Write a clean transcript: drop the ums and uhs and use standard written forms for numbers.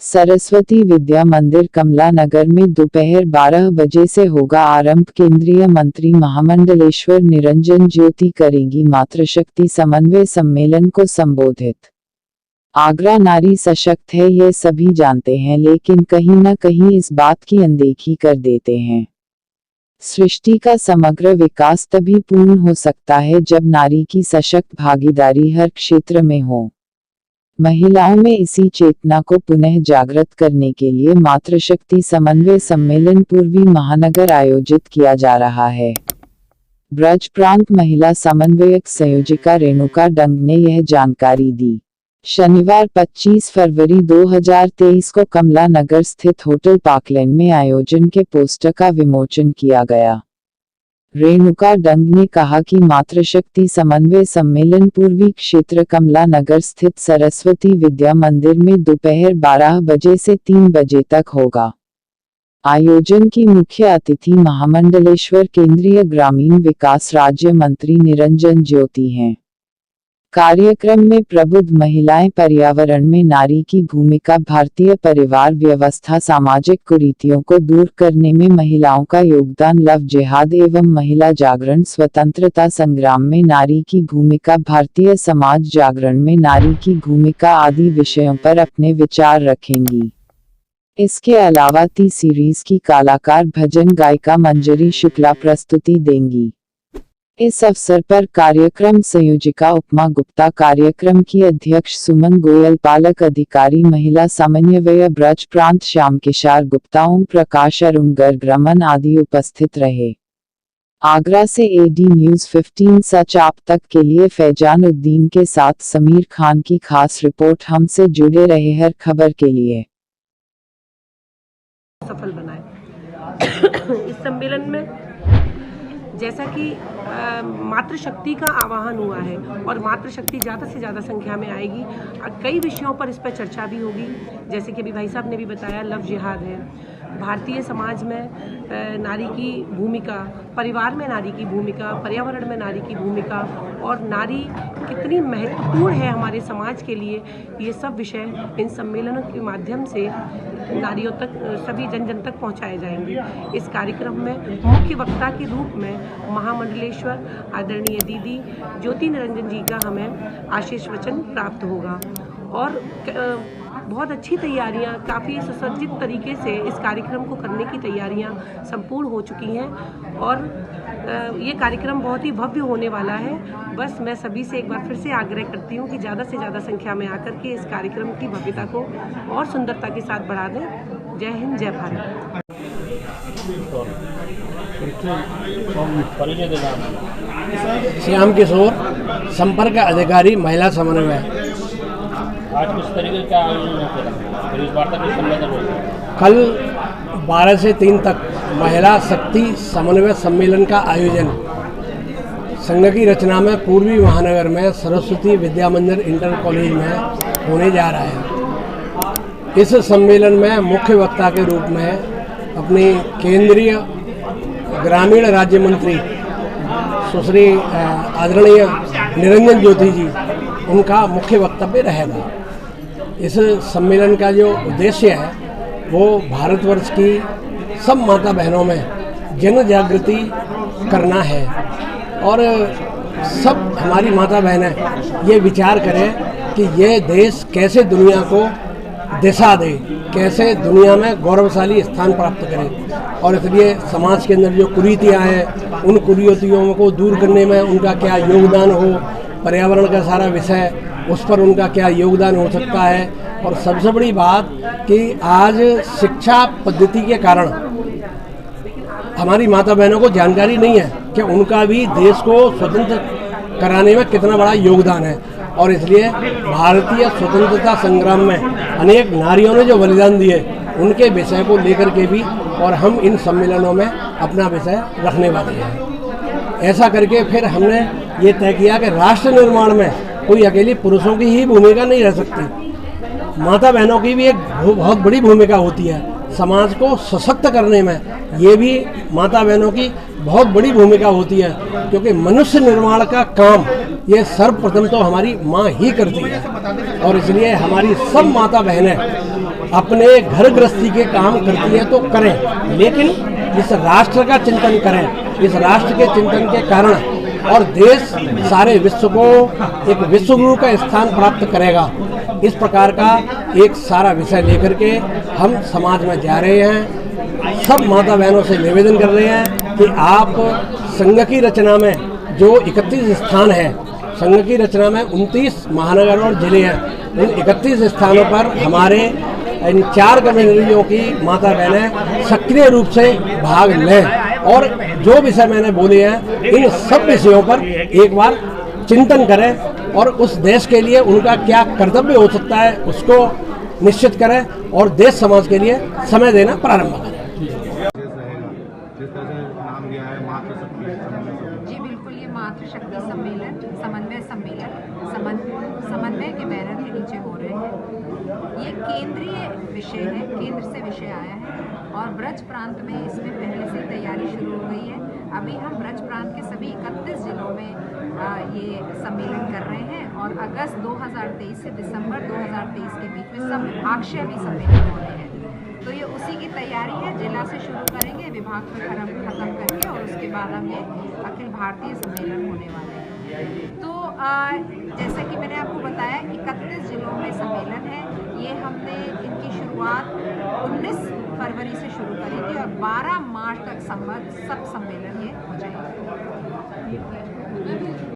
सरस्वती विद्या मंदिर कमला नगर में दोपहर 12 बजे से होगा आरंभ। केंद्रीय मंत्री महामंडलेश्वर निरंजन ज्योति करेंगी मातृशक्ति समन्वय सम्मेलन को संबोधित। आगरा नारी सशक्त है ये सभी जानते हैं, लेकिन कहीं न कहीं इस बात की अनदेखी कर देते हैं। सृष्टि का समग्र विकास तभी पूर्ण हो सकता है जब नारी की सशक्त भागीदारी हर क्षेत्र में हो। महिलाओं में इसी चेतना को पुनः जागृत करने के लिए मातृशक्ति समन्वय सम्मेलन पूर्वी महानगर आयोजित किया जा रहा है। ब्रज प्रांत महिला समन्वयक संयोजिका रेणुका डंग ने यह जानकारी दी। शनिवार 25 फरवरी 2023 को कमला नगर स्थित होटल पार्कलैंड में आयोजन के पोस्टर का विमोचन किया गया। रेणुका डंग ने कहा कि मातृशक्ति समन्वय सम्मेलन पूर्वी क्षेत्र कमला नगर स्थित सरस्वती विद्या मंदिर में दोपहर 12 बजे से 3 बजे तक होगा। आयोजन की मुख्य अतिथि महामंडलेश्वर केंद्रीय ग्रामीण विकास राज्य मंत्री निरंजन ज्योति हैं। कार्यक्रम में प्रबुद्ध महिलाएं, पर्यावरण में नारी की भूमिका, भारतीय परिवार व्यवस्था, सामाजिक कुरीतियों को दूर करने में महिलाओं का योगदान, लव जिहाद एवं महिला जागरण, स्वतंत्रता संग्राम में नारी की भूमिका, भारतीय समाज जागरण में नारी की भूमिका आदि विषयों पर अपने विचार रखेंगी। इसके अलावा टी सीरीज की कलाकार भजन गायिका मंजरी शुक्ला प्रस्तुति देंगी। इस अवसर पर कार्यक्रम संयोजिका उपमा गुप्ता, कार्यक्रम की अध्यक्ष सुमन गोयल, पालक अधिकारी महिला समन्वय ब्रज प्रांत श्याम किशोर गुप्ता, ओम प्रकाश, अरुण गर्ग, रमन आदि उपस्थित रहे। आगरा से एडी न्यूज़ 15 सच आप तक के लिए फैजान उद्दीन के साथ समीर खान की खास रिपोर्ट। हमसे जुड़े रहे हर खबर के लिए। सफल बनाए। इस सम्मेलन में जैसा कि मातृशक्ति का आवाहन हुआ है और मातृशक्ति ज़्यादा से ज़्यादा संख्या में आएगी। कई विषयों पर इस पर चर्चा भी होगी, जैसे कि अभी भाई साहब ने भी बताया, लव जिहाद है, भारतीय समाज में नारी की भूमिका, परिवार में नारी की भूमिका, पर्यावरण में नारी की भूमिका और नारी कितनी महत्वपूर्ण है हमारे समाज के लिए। ये सब विषय इन सम्मेलनों के माध्यम से नारियों तक, सभी जन जन तक पहुंचाए जाएंगे। इस कार्यक्रम में मुख्य वक्ता के रूप में महामंडलेश्वर आदरणीय दीदी ज्योति निरंजन जी का हमें आशीष वचन प्राप्त होगा और बहुत अच्छी तैयारियां, काफ़ी सुसज्जित तरीके से इस कार्यक्रम को करने की तैयारियां संपूर्ण हो चुकी हैं और ये कार्यक्रम बहुत ही भव्य होने वाला है। बस मैं सभी से एक बार फिर से आग्रह करती हूँ कि ज़्यादा से ज़्यादा संख्या में आकर के इस कार्यक्रम की भव्यता को और सुंदरता के साथ बढ़ा दें। जय हिंद, जय भारत। श्याम किशोर, संपर्क अधिकारी महिला समन्वय। आज किस तरीके का आयोजन होगा? कल 12 से 3 तक महिला शक्ति समन्वय सम्मेलन का आयोजन संघ की रचना में पूर्वी महानगर में सरस्वती विद्या मंदिर इंटर कॉलेज में होने जा रहा है। इस सम्मेलन में मुख्य वक्ता के रूप में अपनी केंद्रीय ग्रामीण राज्य मंत्री सुश्री आदरणीय निरंजन ज्योति जी, उनका मुख्य वक्तव्य रहेगा। इस सम्मेलन का जो उद्देश्य है वो भारतवर्ष की सब माता बहनों में जन जागृति करना है और सब हमारी माता बहनें ये विचार करें कि ये देश कैसे दुनिया को दिशा दे, कैसे दुनिया में गौरवशाली स्थान प्राप्त करे और इसलिए समाज के अंदर जो कुरीतियाँ हैं उन कुरीतियों को दूर करने में उनका क्या योगदान हो, पर्यावरण का सारा विषय उस पर उनका क्या योगदान हो सकता है। और सबसे बड़ी बात कि आज शिक्षा पद्धति के कारण हमारी माता बहनों को जानकारी नहीं है कि उनका भी देश को स्वतंत्र कराने में कितना बड़ा योगदान है और इसलिए भारतीय स्वतंत्रता संग्राम में अनेक नारियों ने जो बलिदान दिए उनके विषय को लेकर के भी और हम इन सम्मेलनों में अपना विषय रखने वाले हैं। ऐसा करके फिर हमने ये तय किया कि राष्ट्र निर्माण में कोई अकेली पुरुषों की ही भूमिका नहीं रह सकती, माता बहनों की भी एक बहुत बड़ी भूमिका होती है। समाज को सशक्त करने में ये भी माता बहनों की बहुत बड़ी भूमिका होती है, क्योंकि मनुष्य निर्माण का काम ये सर्वप्रथम तो हमारी माँ ही करती है और इसलिए हमारी सब माता बहनें अपने घर गृहस्थी के काम करती है तो करें, लेकिन इस राष्ट्र का चिंतन करें। इस राष्ट्र के चिंतन के कारण और देश सारे विश्व को एक विश्व गुरु का स्थान प्राप्त करेगा, इस प्रकार का एक सारा विषय लेकर के हम समाज में जा रहे हैं। सब माता बहनों से निवेदन कर रहे हैं कि आप संघ की रचना में जो 31 स्थान है, संघ की रचना में 29 महानगर और जिले हैं, उन 31 स्थानों पर हमारे इन 4 कम्युनिटियों की माता बहनें सक्रिय रूप से भाग लें और जो विषय मैंने बोले हैं इन सब विषयों पर एक बार चिंतन करें और उस देश के लिए उनका क्या कर्तव्य हो सकता है उसको निश्चित करें और देश समाज के लिए समय देना प्रारंभ करें। जी बिल्कुल, ये मातृशक्ति सम्मेलन, समन्वय सम्मेलन समन्वय के बैनर के नीचे हो रहे हैं। ये केंद्रीय विषय है, केंद्र से विषय आया है और ब्रज प्रांत में इसमें पहले से तैयारी शुरू हो गई है। अभी हम ब्रज प्रांत के सभी 31 जिलों में ये सम्मेलन कर रहे हैं और अगस्त 2023 से दिसंबर 2023 के बीच में सब विभागीय भी सम्मेलन हो रहे हैं। तो ये उसी की तैयारी है, जिला से शुरू करेंगे, विभाग में खत्म करके और उसके बाद हम ये अखिल भारतीय सम्मेलन होने वाले हैं। तो जैसे कि मैंने आपको बताया 31 जिलों में सम्मेलन है। ये हमने इनकी शुरुआत 19 फरवरी से शुरू करी थी और 12 मार्च तक सब सम्मेलन ये हो जाएंगे।